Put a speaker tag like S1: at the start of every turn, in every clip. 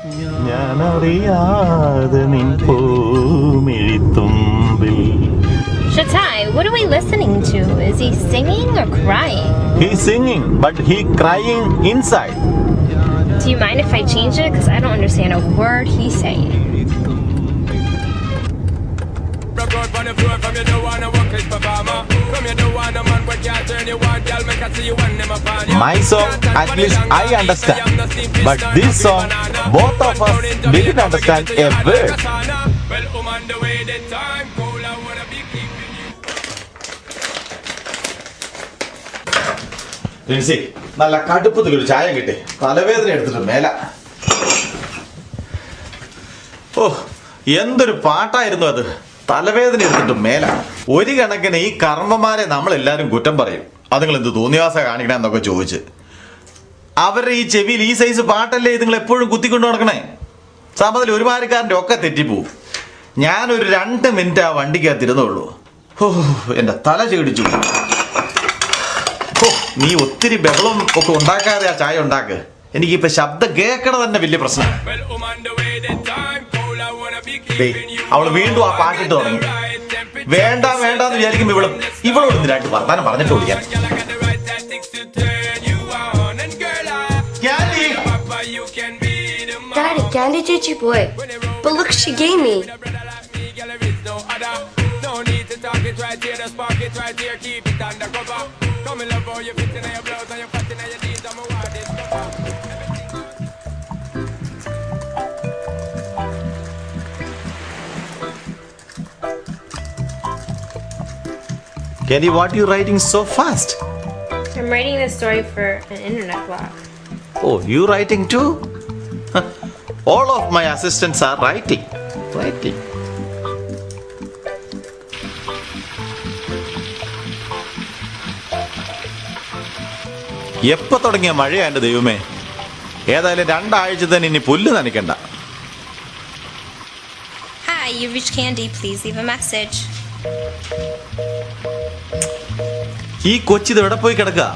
S1: Shatai, what are we listening to? Is he singing or crying?
S2: He's singing, but he crying inside.
S1: Do you mind if I change it? Because I don't understand a word he's saying.
S2: My song, at least I understand. But this song, both of us didn't understand a word. Lincy, നല്ല കടുപ്പത്തിലൊരു ചായ കിട്ടി. തലവേദന എടുത്തിട്ട് മേല. ഓ, എന്തൊരു പാട്ടായിരുന്നു അത്. തലവേദന എടുത്തിട്ട് മേല. ഒരു കണക്കിന് ഈ കർമ്മമാരെ നമ്മളെല്ലാരും കുറ്റം പറയും. അതുങ്ങൾ എന്ത് തോന്നിയാസ കാണിക്കണേ എന്നൊക്കെ ചോദിച്ച്. അവരുടെ ഈ ചെവിയിൽ ഈ സൈസ് പാട്ടല്ലേ ഇതുങ്ങൾ എപ്പോഴും കുത്തിക്കൊണ്ട് നടക്കണേ. സമതിൽ ഒരുമാതിരിക്കാരൻ്റെ ഒക്കെ തെറ്റിപ്പോവും. ഞാനൊരു 2 മിനിറ്റ് ആ വണ്ടിക്കകത്തിരുന്നുള്ളൂ. ഓ, എൻ്റെ തല ചേടിച്ചു. ഓ, നീ ഒത്തിരി ബഹളം ഒക്കെ ഉണ്ടാക്കാതെ ആ ചായ ഉണ്ടാക്ക്. എനിക്കിപ്പോ ശബ്ദം കേൾക്കണ തന്നെ വലിയ പ്രശ്നം. അവള് വീണ്ടും ആ പാട്ടിട്ട് തുടങ്ങി. വേണ്ട വേണ്ടെന്ന് വിചാരിക്കുമ്പോ ഇവളോട് 2 വർത്താനം പറഞ്ഞിട്ട് ഓടിക്കാൻ.
S3: Daddy, Candy Chichi boy. But look, she gave me.
S2: Candy, what are you writing so fast?
S1: I'm writing this story for an internet blog.
S2: Oh, you writing too? All of my assistants are writing. എപ്പോ തുടങ്ങിയ മഴയാ എൻ്റെ ദൈവമേ. ഏതായാലും 2 ആഴ്ച തന്നെ ഇനി പുല്ല് നനയ്ക്കണ്ട.
S1: Hi, you reached Candy. Please leave a message.
S2: ഈ കൊച്ചിത് എവിടെ പോയി കിടക്കുക?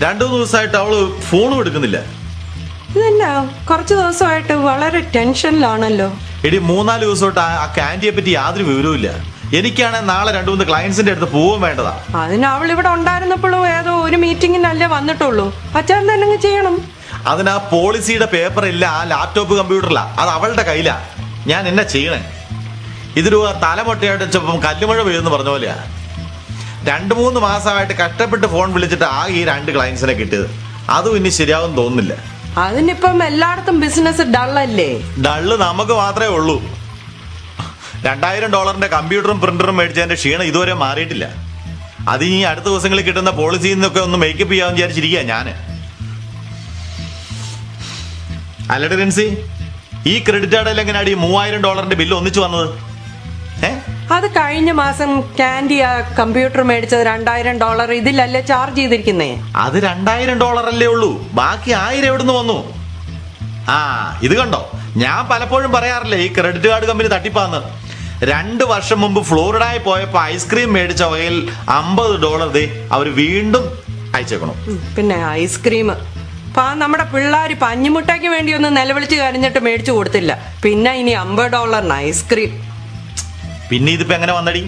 S2: 2-3 ദിവസമായിട്ട് അവള് ഫോണും എടുക്കുന്നില്ല.
S4: ഇതെന്നാ കുറച്ച് ദിവസമായിട്ട് വളരെ ടെൻഷനിലാണല്ലോ.
S2: എടി 3-4 ദിവസമായിട്ട് ആ കാൻഡിയെ പറ്റി യാതൊരു വിവരവും ഇല്ല. എനിക്കാണെങ്കിൽ നാളെ 2-3 ക്ലയൻസിന്റെ അടുത്ത് പോവാൻ വേണ്ടതാ.
S4: അതിന് അവൾ ഇവിടെ ഉണ്ടായിരുന്നപ്പോഴും ഏതോ ഒരു മീറ്റിങ്ങിനല്ലേ വന്നിട്ടുള്ളൂ. അച്ഛൻ തന്നെ ചെയ്യണം.
S2: അതിന് ആ പോളിസിയുടെ പേപ്പർ ഇല്ല, ആ ലാപ്ടോപ്പ് കമ്പ്യൂട്ടറില്ല. അത് അവളുടെ കയ്യിലാ. ഞാൻ എന്നാ ചെയ്യണേ? ഇതൊരു തലമൊട്ടയായിട്ട് വെച്ചപ്പം കല്ലുമഴ പെയ്യുമെന്ന് പറഞ്ഞ പോലെയാ. 2-3 മാസമായിട്ട് കഷ്ടപ്പെട്ട് ഫോൺ വിളിച്ചിട്ട് ആ ഈ 2 ക്ലയൻസിനെ കിട്ടിയത്. അതും ഇനി ശരിയാവും തോന്നുന്നില്ല.
S4: അതിനിപ്പം എല്ലായിടത്തും ബിസിനസ് ഡള്ളല്ലേ.
S2: ഡള്ള് നമുക്ക് മാത്രമേ ഉള്ളൂ. $2000 കമ്പ്യൂട്ടറും പ്രിന്ററും മേടിച്ചതിന്റെ ക്ഷീണം ഇതുവരെ മാറിയിട്ടില്ല. അത് ഈ അടുത്ത ദിവസങ്ങളിൽ കിട്ടുന്ന പോളിസിയിൽ നിന്നൊക്കെ ഒന്ന് മേക്കപ്പ് ചെയ്യാമെന്ന് വിചാരിച്ചിരിക്കുക ഞാൻ. അല്ലടെ ലിൻസി, ഈ ക്രെഡിറ്റ് കാർഡിൽ എങ്ങനെയാണ് ഈ $3000 ബില്ല് ഒന്നിച്ചു വന്നത്?
S4: അത് കഴിഞ്ഞ മാസം കാൻഡി ആ കമ്പ്യൂട്ടർ മേടിച്ചത് $2000 ഇതിലല്ലേ ചാർജ് ചെയ്തിരിക്കുന്നേ.
S2: അത് $2000 അല്ലേ ഉള്ളൂ. ബാക്കി 1000 എവിടുന്ന് വന്നു? ആ, ഇത് കണ്ടോ, ഞാൻ പലപ്പോഴും പറയാറില്ലേ ഈ ക്രെഡിറ്റ് കാർഡ് കമ്പനി തട്ടിപ്പാന്ന്. 2 വർഷം മുമ്പ് ഫ്ലോറിഡയിൽ പോയപ്പോ ഐസ്ക്രീം മേടിച്ച വകയിൽ $50 അവർ വീണ്ടും അയച്ചേക്കണം.
S4: പിന്നെ ഐസ്ക്രീം നമ്മുടെ പിള്ളേർ പഞ്ഞിമുട്ടയ്ക്ക് വേണ്ടി ഒന്ന് നിലവിളിച്ച് കരഞ്ഞിട്ട് മേടിച്ചു കൊടുത്തില്ല. പിന്നെ ഇനി $50 ഐസ്ക്രീം.
S2: പിന്നെ ഇതിപ്പോ എങ്ങനെ വന്നടി?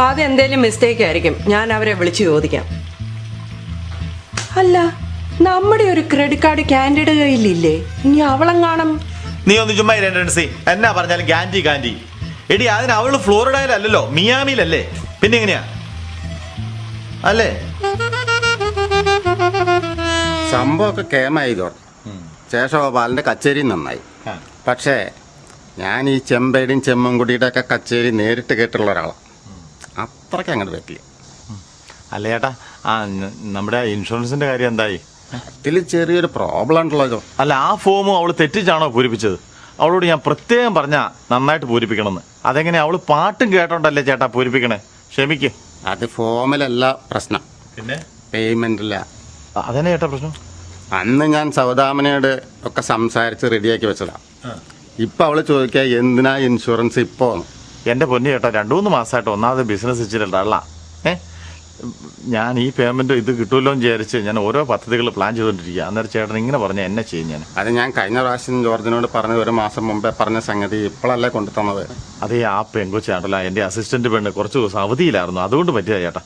S4: അതെന്തേലും മിസ്റ്റേക്ക് ആയിരിക്കും. ഞാൻ അവരെ വിളിച്ചു ചോദിക്കാം. അല്ല, നമ്മുടെ ഒരു ക്രെഡിറ്റ് കാർഡ് കാൻഡിയുടെ കയ്യിലില്ലേ? ഇനി അവളെങ്ങാണം.
S2: നീ ഒന്ന് ചുമ്മാ എന്നാ പറഞ്ഞാലും കാൻഡി. എടി, അതിന് അവള് ഫ്ലോറിഡയിലല്ലോ, മിയാമിയിലല്ലേ. പിന്നെ എങ്ങനെയാ അല്ലേ?
S5: സംഭവമൊക്കെ കേമായതോ ശേഷഗോപാലിന്റെ കച്ചേരി നന്നായി. പക്ഷേ ഞാൻ ഈ ചെമ്പേടിയും ചെമ്മൻകുടിയുടെ ഒക്കെ കച്ചേരി നേരിട്ട് കേട്ടുള്ള ഒരാളാണ്. അത്രയ്ക്ക് അങ്ങോട്ട് പറ്റില്ല.
S2: അല്ല ചേട്ടാ, നമ്മുടെ ഇൻഷുറൻസിന്റെ കാര്യം എന്തായി?
S5: അതിൽ ചെറിയൊരു പ്രോബ്ലം ഉണ്ടല്ലോ.
S2: അല്ല, ആ ഫോമും അവള് തെറ്റിച്ചാണോ പൂരിപ്പിച്ചത്? അവളോട് ഞാൻ പ്രത്യേകം പറഞ്ഞാ നന്നായിട്ട് പൂരിപ്പിക്കണമെന്ന്. അതെങ്ങനെ അവള് പാട്ടും കേട്ടോണ്ടല്ലേ ചേട്ടാ പൂരിപ്പിക്കണേ? ക്ഷമിക്ക്.
S5: അത് ഫോമിലല്ല പ്രശ്നം,
S2: പിന്നെ
S5: പേയ്മെന്റില്ല.
S2: അതന്നെ ചേട്ടാ പ്രശ്നം.
S5: അന്ന് ഞാൻ സൗദാമനയോട് ഒക്കെ സംസാരിച്ച് റെഡിയാക്കി വെച്ചതാ. ഇപ്പൊ അവള് ചോദിക്കാ എന്തിനാ ഇൻഷുറൻസ് ഇപ്പോ?
S2: എന്റെ പൊന്നു ചേട്ടാ, 2-3 മാസമായിട്ട് ഒന്നാമത് ബിസിനസ് ഇച്ചിട്ടുള്ള ഞാൻ ഈ പേയ്മെന്റ് ഇത് കിട്ടുമല്ലോ എന്ന് വിചാരിച്ച് ഞാൻ ഓരോ പദ്ധതികൾ പ്ലാൻ ചെയ്തുകൊണ്ടിരിക്കുക. അന്നേരം ചേട്ടൻ ഇങ്ങനെ പറഞ്ഞാൽ എന്നെ ചെയ്യും ഞാൻ.
S5: അത് ഞാൻ കഴിഞ്ഞ പ്രാവശ്യം ജോർജിനോട് പറഞ്ഞത് 1 മാസം മുമ്പേ പറഞ്ഞ സംഗതി ഇപ്പോഴല്ലേ കൊണ്ടു തന്നത്.
S2: അതേ ആ പെങ്കൊച്ചാണ്ടല്ല എൻ്റെ അസിസ്റ്റന്റ് പെണ്ണ് കുറച്ച് ദിവസം അവധിയിലായിരുന്നു, അതുകൊണ്ട് പറ്റിയതാ ചേട്ടാ.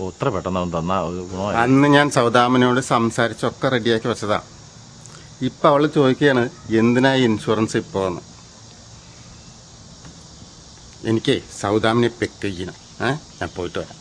S2: എത്ര പെട്ടെന്ന് അവൻ തന്നാ ഗുണമായി.
S5: അന്ന് ഞാൻ സൗദാമിനോട് സംസാരിച്ചൊക്കെ റെഡിയാക്കി വെച്ചതാ. ഇപ്പം അവൾ ചോദിക്കുകയാണ് എന്തിനാ ഇൻഷുറൻസ് ഇപ്പോൾ എന്ന്. എനിക്ക് സൗദാമിനെ പിക്ക് ചെയ്യണം. ഞാൻ പോയിട്ട് വരാം.